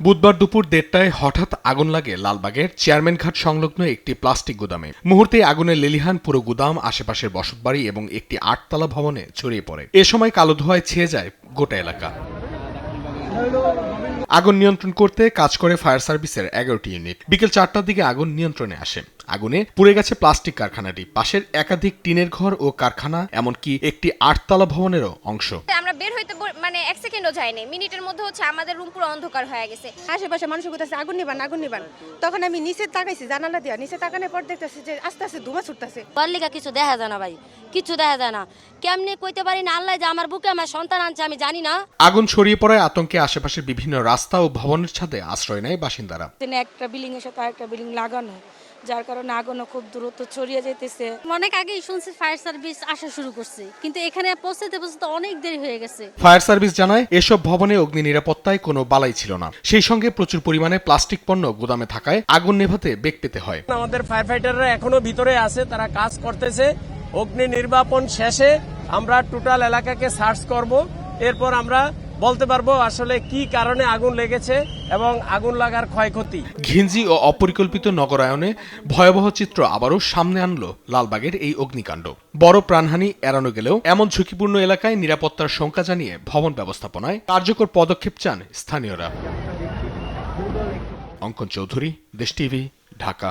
বুধবার দুপুর 1:30টায় হঠাৎ আগুন লাগে লালবাগের চেয়ারম্যানঘাট সংলগ্ন একটি প্লাস্টিক গুদামে। মুহূর্তে আগুনের লেলিহান পুরো গুদাম, আশেপাশের বসতবাড়ি এবং একটি 8তলা ভবনে ছড়িয়ে পড়ে। এ সময় কালো ধোঁয়ায় ছেয়ে যায় গোটা এলাকা। আগুন নিয়ন্ত্রণ করতে কাজ করে ফায়ার সার্ভিসের 11টি ইউনিট। বিকেল 4টার দিকে আগুন নিয়ন্ত্রণে আসে। আগুনে পুড়ে গেছে প্লাস্টিক কারখানাটি, পাশের একাধিক টিনের ঘর ও কারখানা, এমনকি একটি 8তলা ভবনেরও অংশ। আমরা বের হইতে 1 সেকেন্ডও যায়নি, মিনিটের মধ্যে আমাদের রুম পুরো অন্ধকার হয়ে গেছে। আশেপাশে মানুষ বলতেছে আগুন নিবান আগুন নিবান। তখন আমি নিচে তাকাইছি, জানালা দিয়া নিচে তাকানোর পর দেখতেছি যে আস্তে আস্তে ধোঁয়া ছুটতেছে। বাল্লিকা কিছু দেখা যায় না ভাই, কিছু দেখা যায় না। কেমনে কইতে পারি না, আল্লাহ যে আমার বুকে আমার সন্তান আনছে আমি জানি না। আগুন ছড়িয়ে পড়ায় আতঙ্কে আশেপাশের বিভিন্ন রাস্তা ও ভবনের ছাদে আশ্রয় নেয় বাসিন্দারা। একটা বিল্ডিং এর সাথে আরেকটা বিল্ডিং লাগানো, যার কারণে আগুনও খুব দ্রুত ছড়িয়ে যেতেছে। অনেক আগেই শুনছি ফায়ার সার্ভিস আসা শুরু করছে, কিন্তু এখানে পৌঁছতে অনেক দেরি হয়ে গেছে। ফায়ার সার্ভিস জানায় এসব ভবনে অগ্নি নিরাপত্তায় কোনো বালাই ছিল না। সেই সঙ্গে প্রচুর পরিমাণে প্লাস্টিক পণ্য গুদামে থাকায় আগুন নেভাতে বেগ পেতে হয়। আমাদের ফায়ার ফাইটাররা এখনো ভিতরে আছে, তারা কাজ করতেছে। অগ্নি নির্বাপন শেষে আমরা টোটাল এলাকাকে সার্চ করব, এরপর আমরা বলতে পারবো আসলে কি কারণে আগুন লেগেছে এবং আগুন লাগার ক্ষয়ক্ষতি। ঘিঞ্জি ও অপরিকল্পিত নগরায়নে ভয়াবহ চিত্র আবারও সামনে আনলো লালবাগের এই অগ্নিকাণ্ড। বড় প্রাণহানি এড়ানো গেলেও এমন ঝুঁকিপূর্ণ এলাকায় নিরাপত্তার শঙ্কা জানিয়ে ভবন ব্যবস্থাপনায় কার্যকর পদক্ষেপ চান স্থানীয়রা। অঙ্কন চৌধুরী, দেশ টিভি, ঢাকা।